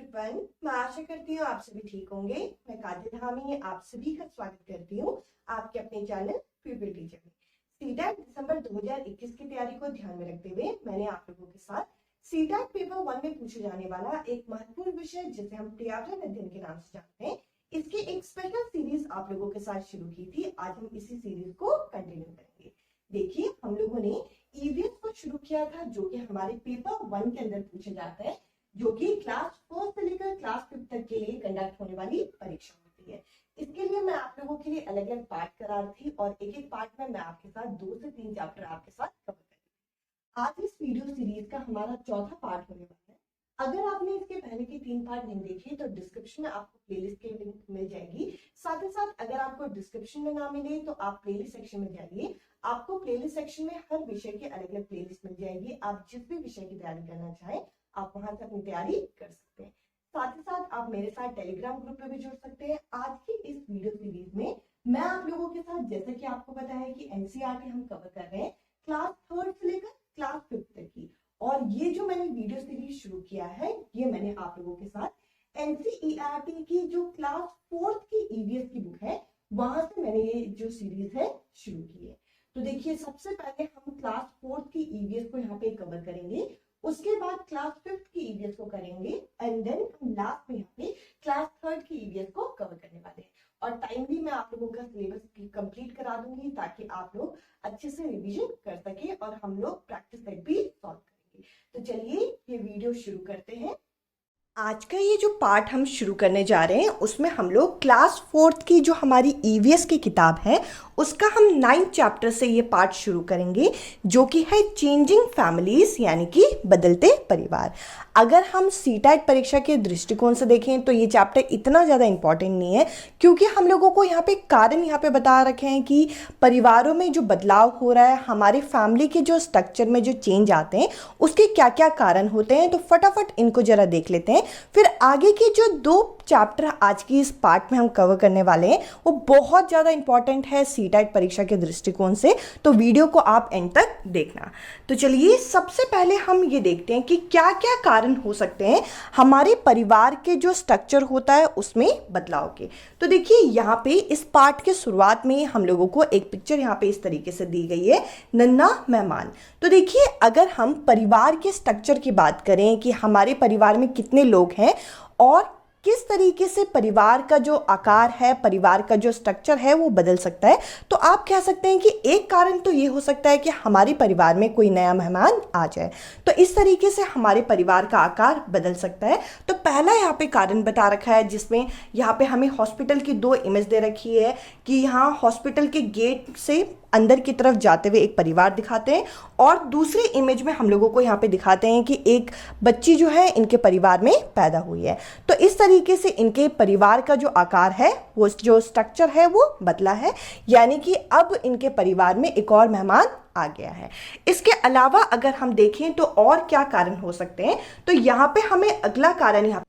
Everyone, मैं आशा करती हूँ आप सभी ठीक होंगे। मैं कातिल हामी आप सभी का स्वागत करती हूँ आपके अपने चैनल प्यूपिल टीचर में। सीटेट दिसंबर 2021 की तैयारी को ध्यान में रखते हुए मैंने आप लोगों के साथ सीटेट पेपर 1 में पूछे जाने वाला एक महत्वपूर्ण विषय जिसे हम पर्यावरण अध्ययन के नाम से जानते हैं, इसकी एक स्पेशल सीरीज आप लोगों के साथ शुरू की थी। आज हम इसी सीरीज को कंटिन्यू करेंगे। देखिए, हम लोगों ने ईवीएस को शुरू किया था जो कि हमारे पेपर 1 के अंदर पूछा जाता है, जो कि क्लास 4 से लेकर क्लास 5 तक के लिए कंडक्ट होने वाली परीक्षा होती है। इसके लिए मैं आप लोगों के लिए अलग अलग पार्ट करा रही थी और एक एक पार्ट में मैं आपके साथ 2 से 3 चैप्टर आपके साथ कवर करूंगी। आज इस वीडियो सीरीज का हमारा चौथा पार्ट होने वाला है। अगर आपने इसके पहले के 3 पार्ट नहीं देखे तो डिस्क्रिप्शन में आपको प्लेलिस्ट की लिंक मिल जाएगी। साथ ही साथ अगर आपको डिस्क्रिप्शन में ना मिले तो आप प्लेलिस्ट सेक्शन में जाइए। आपको प्लेलिस्ट सेक्शन में हर विषय की अलग अलग प्लेलिस्ट मिल जाएगी। आप जिस भी विषय की तैयारी करना चाहें आप वहां से अपनी तैयारी कर सकते हैं। साथ ही साथ आप मेरे साथ टेलीग्राम ग्रुप में भी जुड़ सकते हैं। आज की इस वीडियो सीरीज में मैं आप लोगों के साथ, जैसे कि आपको पता है कि एनसीईआरटी हम कवर कर रहे हैं क्लास 3 से लेकर क्लास 5 तक की, और ये जो मैंने वीडियो सीरीज शुरू किया है ये मैंने आप लोगों के साथ एनसीईआरटी की जो क्लास 4 की ईवीएस की बुक है वहां से मैंने ये जो सीरीज है शुरू की है। तो देखिए, सबसे पहले हम क्लास 4 की ईवीएस को यहाँ पे कवर करेंगे, उसके बाद क्लास 5 की ईवीएस को करेंगे एंड देन हम लास्ट में यहाँ पे क्लास 3 की ईवीएस को कवर करने वाले हैं। और टाइमली मैं आप लोगों का सिलेबस कंप्लीट करा दूंगी ताकि आप लोग अच्छे से रिवीजन कर सके और हम लोग प्रैक्टिस सेट भी सॉल्व करेंगे। तो चलिए ये वीडियो शुरू करते हैं। आज का ये जो पार्ट हम शुरू करने जा रहे हैं उसमें हम लोग क्लास 4 की जो हमारी ईवीएस की किताब है उसका हम 9th चैप्टर से ये पार्ट शुरू करेंगे, जो कि है चेंजिंग फैमिलीज, यानी कि बदलते परिवार। अगर हम सीटेट परीक्षा के दृष्टिकोण से देखें तो ये चैप्टर इतना ज़्यादा इंपॉर्टेंट नहीं है, क्योंकि हम लोगों को यहाँ पे कारण यहाँ पे बता रखे हैं कि परिवारों में जो बदलाव हो रहा है, हमारे फैमिली के जो स्ट्रक्चर में जो चेंज आते हैं उसके क्या क्या कारण होते हैं। तो फटाफट इनको जरा देख लेते हैं, फिर आगे की जो 2 चैप्टर आज की इस पार्ट में हम कवर करने वाले हैं वो बहुत ज़्यादा इंपॉर्टेंट है सीटेट परीक्षा के दृष्टिकोण से, तो वीडियो को आप एंड तक देखना। तो चलिए, सबसे पहले हम ये देखते हैं कि क्या क्या कारण हो सकते हैं हमारे परिवार के जो स्ट्रक्चर होता है उसमें बदलाव के। तो देखिए, यहाँ पे इस पार्ट के शुरुआत में हम लोगों को एक पिक्चर यहाँ पे इस तरीके से दी गई है, नन्हा मेहमान। तो देखिए, अगर हम परिवार के स्ट्रक्चर की बात करें कि हमारे परिवार में कितने लोग हैं और किस तरीके से परिवार का जो आकार है, परिवार का जो स्ट्रक्चर है वो बदल सकता है, तो आप कह सकते हैं कि एक कारण तो ये हो सकता है कि हमारे परिवार में कोई नया मेहमान आ जाए, तो इस तरीके से हमारे परिवार का आकार बदल सकता है। तो पहला यहाँ पे कारण बता रखा है, जिसमें यहाँ पे हमें हॉस्पिटल की 2 इमेज दे रखी है कि यहाँ हॉस्पिटल के गेट से अंदर की तरफ जाते हुए एक परिवार दिखाते हैं, और दूसरी इमेज में हम लोगों को यहाँ पे दिखाते हैं कि एक बच्ची जो है इनके परिवार में पैदा हुई है। तो इस तरीके से इनके परिवार का जो आकार है, वो जो स्ट्रक्चर है वो बदला है, यानी कि अब इनके परिवार में एक और मेहमान आ गया है। इसके अलावा अगर हम देखें तो और क्या कारण हो सकते हैं, तो यहाँ पे हमें अगला कारण यहाँ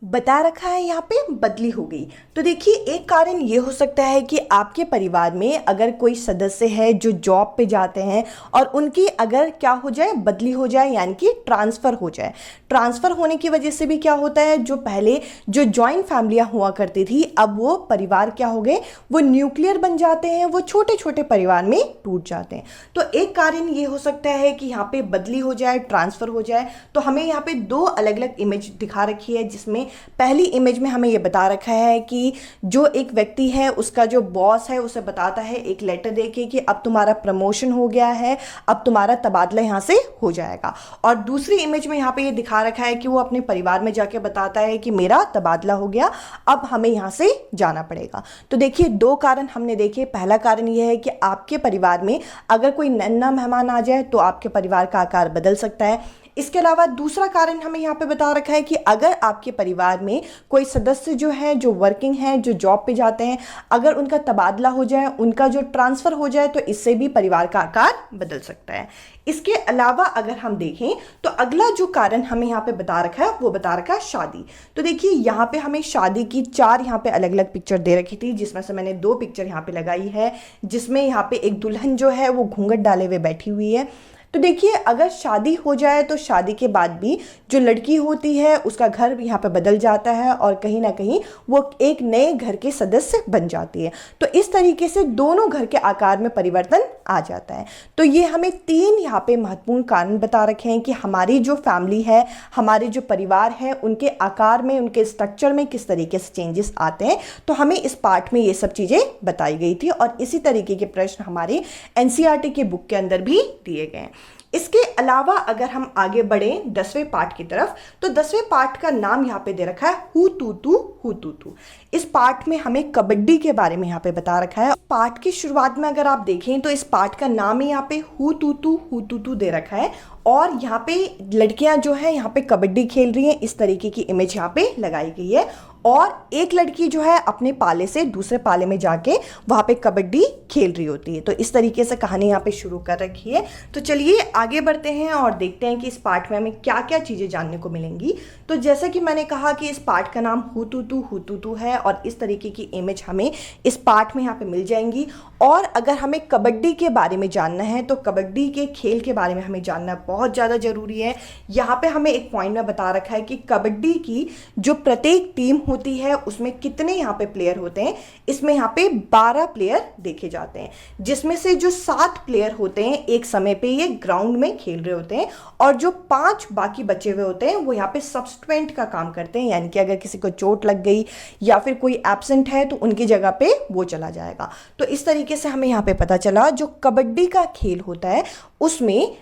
बता रखा है, यहाँ पे बदली हो गई। तो देखिए, एक कारण ये हो सकता है कि आपके परिवार में अगर कोई सदस्य है जो जॉब पे जाते हैं और उनकी अगर क्या हो जाए, बदली हो जाए, यानी कि ट्रांसफ़र हो जाए। ट्रांसफ़र होने की वजह से भी क्या होता है, जो पहले जो जॉइंट फैमिलियाँ हुआ करती थी अब वो परिवार क्या हो गए, वो न्यूक्लियर बन जाते हैं, वो छोटे छोटे परिवार में टूट जाते हैं। तो एक कारण ये हो सकता है कि यहाँ पे बदली हो जाए, ट्रांसफ़र हो जाए। तो हमें यहाँ पे 2 अलग अलग इमेज दिखा रखी है, जिसमें पहली इमेज में हमें ये बता रखा है कि जो एक व्यक्ति है उसका जो बॉस है उसे बताता है एक लेटर देके कि अब तुम्हारा प्रमोशन हो गया है, अब तुम्हारा तबादला यहाँ से हो जाएगा। और दूसरी इमेज में यहाँ पे ये दिखा रखा है कि वो अपने परिवार में जाके बताता है कि मेरा तबादला हो गया, अब हमें यहाँ से जाना पड़ेगा। तो देखिए, 2 कारण हमने देखे। पहला कारण ये है कि आपके परिवार में अगर कोई नन्हा मेहमान आ जाए तो आपके परिवार का आकार बदल सकता है। इसके अलावा दूसरा कारण हमें यहाँ पे बता रखा है कि अगर आपके परिवार में कोई सदस्य जो है, जो वर्किंग है, जो जॉब पे जाते हैं, अगर उनका तबादला हो जाए, उनका जो ट्रांसफ़र हो जाए, तो इससे भी परिवार का आकार बदल सकता है। इसके अलावा अगर हम देखें तो अगला जो कारण हमें यहाँ पे बता रखा है वो बता रखा है शादी। तो देखिए, यहाँ पे हमें शादी की 4 यहाँ पे अलग अलग पिक्चर दे रखी थी, जिसमें से मैंने 2 पिक्चर यहाँ पे लगाई है, जिसमें यहाँ पे एक दुल्हन जो है वो घूंघट डाले हुए बैठी हुई है। तो देखिए अगर शादी हो जाए तो शादी के बाद भी जो लड़की होती है उसका घर यहाँ पे बदल जाता है और कहीं ना कहीं वो एक नए घर के सदस्य बन जाती है। तो इस तरीके से दोनों घर के आकार में परिवर्तन आ जाता है। तो ये हमें 3 यहाँ पे महत्वपूर्ण कारण बता रखे हैं कि हमारी जो फैमिली है, हमारे जो परिवार है, उनके आकार में, उनके स्ट्रक्चर में किस तरीके से चेंजेस आते हैं। तो हमें इस पार्ट में ये सब चीज़ें बताई गई थी और इसी तरीके के प्रश्न हमारे एनसीईआरटी के बुक के अंदर भी दिए गए हैं। इसके अलावा अगर हम आगे बढ़ें 10वें पार्ट की तरफ, तो 10वें पार्ट का नाम यहाँ पे दे रखा है हुतुतु। इस पार्ट में हमें कबड्डी के बारे में यहाँ पे बता रखा है। पार्ट की शुरुआत में अगर आप देखें तो इस पार्ट का नाम ही यहाँ पे हुतुतु दे रखा है और यहाँ पे लड़कियां जो है यहाँ पे कबड्डी खेल रही हैं, इस तरीके की इमेज यहाँ पे लगाई गई है और एक लड़की जो है अपने पाले से दूसरे पाले में जाके वहाँ पे कबड्डी खेल रही होती है। तो इस तरीके से कहानी यहाँ पे शुरू कर रखी है। तो चलिए आगे बढ़ते हैं और देखते हैं कि इस पार्ट में हमें क्या क्या चीज़ें जानने को मिलेंगी। तो जैसे कि मैंने कहा कि इस पार्ट का नाम हुतुतु है और इस तरीके की इमेज हमें इस पार्ट में यहाँ पे मिल जाएंगी। और अगर हमें कबड्डी के बारे में जानना है तो कबड्डी के खेल के बारे में हमें जानना बहुत ज़्यादा ज़रूरी है। यहाँ पे हमें एक पॉइंट में बता रखा है कि कबड्डी की जो प्रत्येक टीम होती है उसमें कितने यहाँ पे प्लेयर होते हैं। इसमें यहाँ पे 12 प्लेयर देखे जाते हैं, जिसमें से जो 7 प्लेयर होते हैं एक समय पे ये ग्राउंड में खेल रहे होते हैं और जो 5 बाकी बचे हुए होते हैं वो यहाँ पे सब्स्टिट्यूएंट का काम करते हैं, यानी कि अगर किसी को चोट लग गई या फिर कोई एब्सेंट है तो उनकी जगह पे वो चला जाएगा। तो इस तरीके से हमें यहाँ पे पता चला जो कबड्डी का खेल होता है उसमें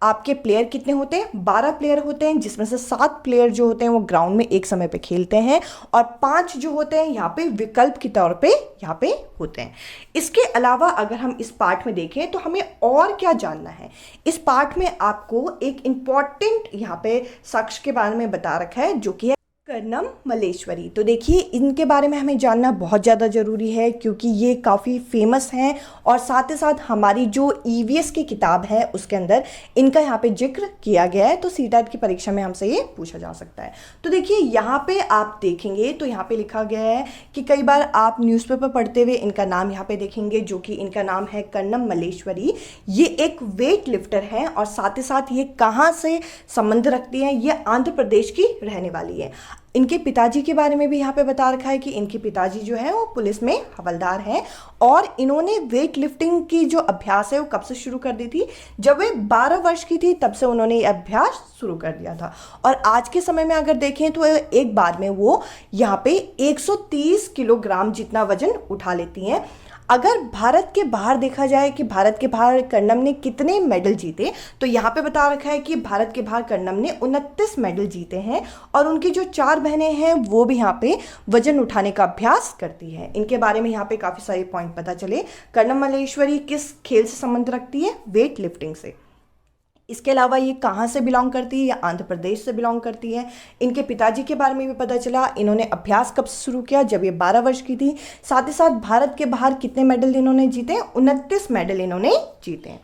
आपके प्लेयर कितने होते हैं, 12 प्लेयर होते हैं, जिसमें से 7 प्लेयर जो होते हैं वो ग्राउंड में एक समय पे खेलते हैं और 5 जो होते हैं यहाँ पे विकल्प के तौर पे यहाँ पे होते हैं। इसके अलावा अगर हम इस पार्ट में देखें तो हमें और क्या जानना है। इस पार्ट में आपको एक इम्पॉर्टेंट यहाँ पे शख्स के बारे में बता रखा है जो कि है कर्णम मल्लेश्वरी। तो देखिए इनके बारे में हमें जानना बहुत ज़्यादा ज़रूरी है क्योंकि ये काफ़ी फेमस हैं और साथ ही साथ हमारी जो ईवीएस की किताब है उसके अंदर इनका यहाँ पे जिक्र किया गया है। तो सीटेट की परीक्षा में हमसे ये पूछा जा सकता है। तो देखिए यहाँ पे आप देखेंगे तो यहाँ पे लिखा गया है कि कई बार आप न्यूज़पेपर पढ़ते हुए इनका नाम यहाँ पे देखेंगे जो कि इनका नाम है कर्णम मल्लेश्वरी। ये एक वेट लिफ्टर है और साथ ही साथ ये कहाँ से संबंध रखती हैं, ये आंध्र प्रदेश की रहने वाली है। इनके पिताजी के बारे में भी यहाँ पे बता रखा है कि इनके पिताजी जो है वो पुलिस में हवलदार हैं और इन्होंने वेट लिफ्टिंग की जो अभ्यास है वो कब से शुरू कर दी थी, जब वे 12 वर्ष की थी तब से उन्होंने ये अभ्यास शुरू कर दिया था। और आज के समय में अगर देखें तो एक बार में वो यहाँ पे 130 किलोग्राम जितना वजन उठा लेती हैं। अगर भारत के बाहर देखा जाए कि भारत के बाहर कर्णम ने कितने मेडल जीते, तो यहाँ पे बता रखा है कि भारत के बाहर कर्णम ने 29 मेडल जीते हैं और उनकी जो 4 बहनें हैं वो भी यहाँ पे वजन उठाने का अभ्यास करती है। इनके बारे में यहाँ पे काफ़ी सारे पॉइंट पता चले। कर्णम मल्लेश्वरी किस खेल से संबंध रखती है, वेट लिफ्टिंग से। इसके अलावा ये कहाँ से बिलोंग करती है, या आंध्र प्रदेश से बिलोंग करती है। इनके पिताजी के बारे में भी पता चला, इन्होंने अभ्यास कब से शुरू किया, जब ये 12 वर्ष की थी। साथ ही साथ भारत के बाहर कितने मेडल इन्होंने जीते, 29 मेडल इन्होंने जीते हैं।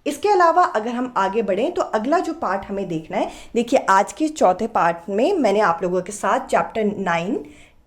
इसके अलावा अगर हम आगे बढ़ें तो अगला जो पार्ट हमें देखना है, देखिए आज के चौथे पार्ट में मैंने आप लोगों के साथ चैप्टर 9,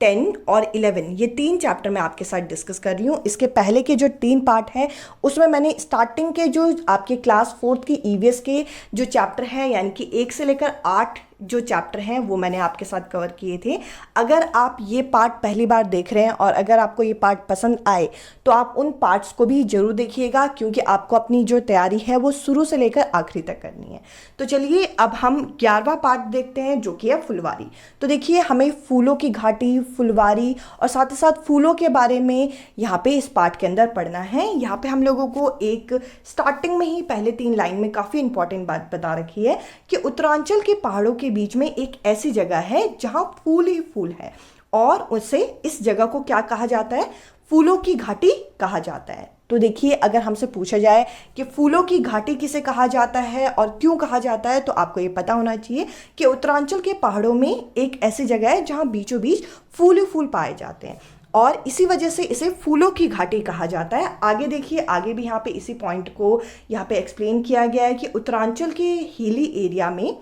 10 और 11 ये 3 चैप्टर मैं आपके साथ डिस्कस कर रही हूँ। इसके पहले के जो 3 पार्ट हैं उसमें मैंने स्टार्टिंग के जो आपके क्लास 4th की ईवीएस के जो चैप्टर हैं यानी कि 1 से लेकर 8 जो चैप्टर हैं वो मैंने आपके साथ कवर किए थे। अगर आप ये पार्ट पहली बार देख रहे हैं और अगर आपको ये पार्ट पसंद आए तो आप उन पार्ट्स को भी ज़रूर देखिएगा क्योंकि आपको अपनी जो तैयारी है वो शुरू से लेकर आखिरी तक करनी है। तो चलिए अब हम 11वां पार्ट देखते हैं जो कि है फुलवारी। तो देखिए हमें फूलों की घाटी, फुलवारी और साथ ही साथ फूलों के बारे में यहाँ पे इस पार्ट के अंदर पढ़ना है। यहाँ पे हम लोगों को एक स्टार्टिंग में ही पहले 3 लाइन में काफ़ी इंपॉर्टेंट बात बता रखी है कि उत्तरांचल के पहाड़ों के बीच में एक ऐसी जगह है जहां फूल ही फूल है और उसे इस जगह को क्या कहा जाता है, फूलों की घाटी कहा जाता है। तो देखिए अगर हमसे पूछा जाए कि फूलों की घाटी किसे कहा जाता है और क्यों कहा जाता है तो आपको ये पता होना चाहिए कि उत्तरांचल के पहाड़ों में एक ऐसी जगह है जहां बीचों बीच फूल ही फूल पाए जाते हैं और इसी वजह से इसे फूलों की घाटी कहा जाता है। आगे देखिए, आगे भी यहाँ पे इसी पॉइंट को यहाँ पे एक्सप्लेन किया गया है कि उत्तरांचल के हिली एरिया में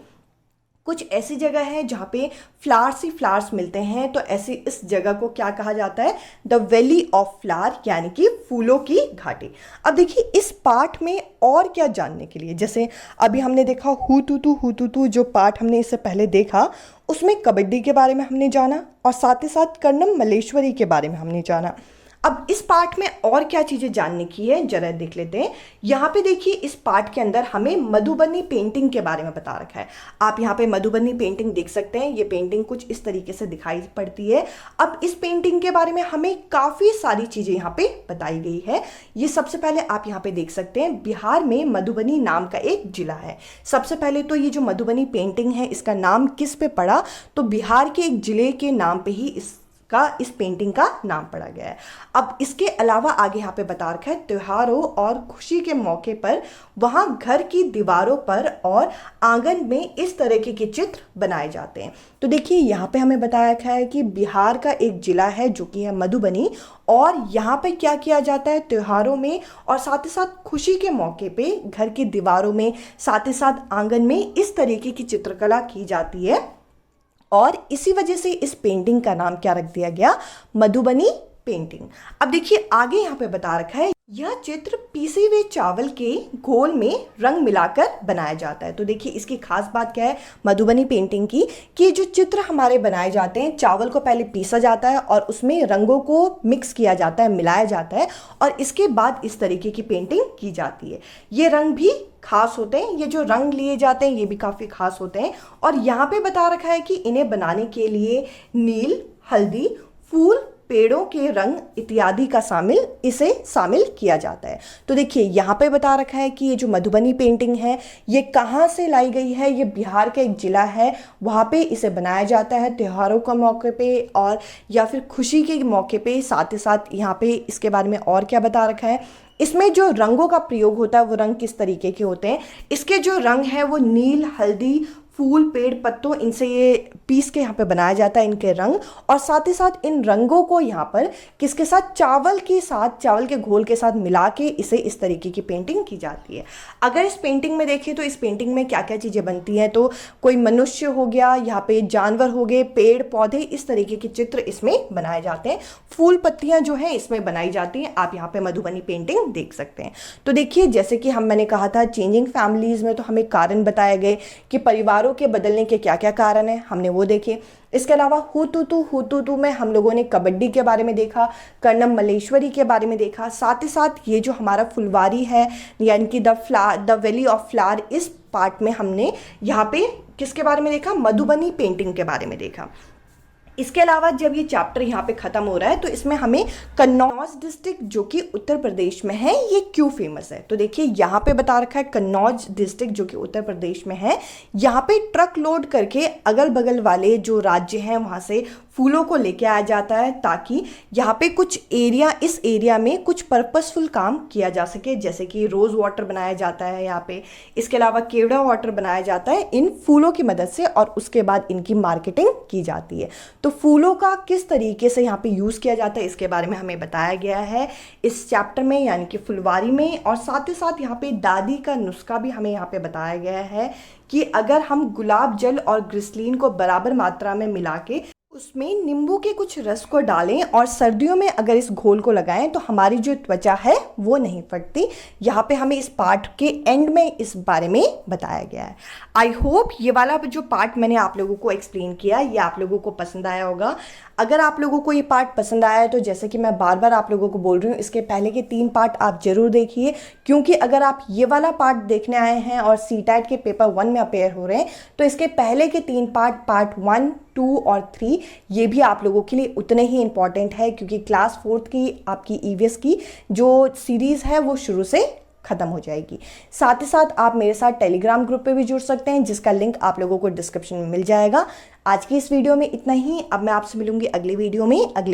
कुछ ऐसी जगह है जहाँ पे फ्लावर्स ही फ्लावर्स मिलते हैं, तो ऐसी इस जगह को क्या कहा जाता है? द वैली ऑफ फ्लावर, यानी कि फूलों की घाटी। अब देखिए इस पाठ में और क्या जानने के लिए, जैसे अभी हमने देखा हु जो पाठ हमने इससे पहले देखा, उसमें कबड्डी के बारे में हमने जाना और साथ ही साथ कर्णम मल्लेश्वरी के बारे में हमने जाना। अब इस पाठ में और क्या चीज़ें जानने की है जरा देख लेते हैं। यहाँ पे देखिए इस पाठ के अंदर हमें मधुबनी पेंटिंग के बारे में बता रखा है। आप यहाँ पे मधुबनी पेंटिंग देख सकते हैं। ये पेंटिंग कुछ इस तरीके से दिखाई पड़ती है। अब इस पेंटिंग के बारे में हमें काफ़ी सारी चीज़ें यहाँ पे बताई गई है। ये सबसे पहले आप यहाँ पे देख सकते हैं, बिहार में मधुबनी नाम का एक जिला है। सबसे पहले तो ये जो मधुबनी पेंटिंग है इसका नाम किस पे पड़ा? तो बिहार के एक जिले के नाम पे ही इस पेंटिंग का नाम पड़ा गया है। अब इसके अलावा आगे यहाँ पे बता रखा है, त्योहारों और खुशी के मौके पर वहाँ घर की दीवारों पर और आंगन में इस तरह के चित्र बनाए जाते हैं। तो देखिए यहाँ पे हमें बताया रखा है कि बिहार का एक जिला है जो कि है मधुबनी, और यहाँ पे क्या किया जाता है? त्योहारों में और साथ ही साथ खुशी के मौके पे घर की दीवारों में, साथ ही साथ आंगन में इस तरीके की चित्रकला की जाती है। और इसी वजह से इस पेंटिंग का नाम क्या रख दिया गया? मधुबनी पेंटिंग। अब देखिए आगे यहाँ पे बता रखा है, यह चित्र पीसे हुए चावल के घोल में रंग मिलाकर बनाया जाता है। तो देखिए इसकी खास बात क्या है मधुबनी पेंटिंग की, कि जो चित्र हमारे बनाए जाते हैं, चावल को पहले पीसा जाता है और उसमें रंगों को मिक्स किया जाता है, मिलाया जाता है, और इसके बाद इस तरीके की पेंटिंग की जाती है। ये रंग भी खास होते हैं, ये जो रंग लिए जाते हैं ये भी काफ़ी खास होते हैं। और यहाँ पे बता रखा है कि इन्हें बनाने के लिए नील, हल्दी, फूल, पेड़ों के रंग इत्यादि का इसे शामिल किया जाता है। तो देखिए यहाँ पे बता रखा है कि ये जो मधुबनी पेंटिंग है ये कहाँ से लाई गई है? ये बिहार का एक जिला है, वहाँ पे इसे बनाया जाता है त्योहारों के मौके पे और या फिर खुशी के मौके पे। साथ ही साथ यहाँ पे इसके बारे में और क्या बता रखा है, इसमें जो रंगों का प्रयोग होता है वो रंग किस तरीके के होते हैं। इसके जो रंग है वो नील, हल्दी, फूल, पेड़, पत्तों, इनसे ये पीस के यहाँ पे बनाया जाता है इनके रंग। और साथ ही साथ इन रंगों को यहाँ पर किसके साथ? चावल के घोल के साथ मिला के इसे इस तरीके की पेंटिंग की जाती है। अगर इस पेंटिंग में देखें तो इस पेंटिंग में क्या क्या चीज़ें बनती हैं, तो कोई मनुष्य हो गया, यहाँ पे जानवर हो गए, पेड़ पौधे, इस तरीके के चित्र इसमें बनाए जाते हैं। फूल पत्तियाँ जो हैं इसमें बनाई जाती हैं। आप यहाँ पे मधुबनी पेंटिंग देख सकते हैं। तो देखिए जैसे कि मैंने कहा था चेंजिंग फैमिलीज में, तो हमें कारण बताए गए कि परिवार के बदलने के क्या क्या कारण है, हमने वो देखे। इसके अलावा हुतुतु में हम लोगों ने कबड्डी के बारे में देखा, कर्णम मल्लेश्वरी के बारे में देखा। साथ ही साथ ये जो हमारा फुलवारी है यानी कि द वैली ऑफ फ्लावर, इस पार्ट में हमने यहाँ पे किसके बारे में देखा? मधुबनी पेंटिंग के बारे में देखा। इसके अलावा जब ये चैप्टर यहाँ पे ख़त्म हो रहा है तो इसमें हमें कन्नौज डिस्ट्रिक्ट जो कि उत्तर प्रदेश में है ये क्यों फेमस है। तो देखिए यहाँ पे बता रखा है कन्नौज डिस्ट्रिक्ट जो कि उत्तर प्रदेश में है, यहाँ पे ट्रक लोड करके अगल बगल वाले जो राज्य हैं वहाँ से फूलों को लेके आया जाता है, ताकि यहाँ पे इस एरिया में कुछ पर्पसफुल काम किया जा सके, जैसे कि रोज़ वाटर बनाया जाता है यहाँ पे। इसके अलावा केवड़ा वाटर बनाया जाता है इन फूलों की मदद से, और उसके बाद इनकी मार्केटिंग की जाती है। तो फूलों का किस तरीके से यहाँ पे यूज़ किया जाता है इसके बारे में हमें बताया गया है इस चैप्टर में, यानी कि फुलवारी में। और साथ ही साथ यहाँ पे दादी का नुस्खा भी हमें यहाँ पे बताया गया है कि अगर हम गुलाब जल और ग्लिसरीन को बराबर मात्रा में मिला के उसमें नींबू के कुछ रस को डालें और सर्दियों में अगर इस घोल को लगाएं तो हमारी जो त्वचा है वो नहीं फटती। यहाँ पे हमें इस पार्ट के एंड में इस बारे में बताया गया है। आई होप ये वाला जो पार्ट मैंने आप लोगों को एक्सप्लेन किया ये आप लोगों को पसंद आया होगा। अगर आप लोगों को ये पार्ट पसंद आया है तो जैसे कि मैं बार बार आप लोगों को बोल रही हूँ, इसके पहले के 3 पार्ट आप जरूर देखिए, क्योंकि अगर आप ये वाला पार्ट देखने आए हैं और सीटेट के पेपर 1 में अपेयर हो रहे हैं तो इसके पहले के 3 पार्ट 1, 2 और 3 ये भी आप लोगों के लिए उतने ही इंपॉर्टेंट है, क्योंकि क्लास 4th की आपकी ईवीएस की जो सीरीज़ है वो शुरू से ख़त्म हो जाएगी। साथ ही साथ आप मेरे साथ टेलीग्राम ग्रुप पे भी जुड़ सकते हैं, जिसका लिंक आप लोगों को डिस्क्रिप्शन में मिल जाएगा। आज की इस वीडियो में इतना ही। अब मैं आपसे मिलूंगी अगली वीडियो में अगले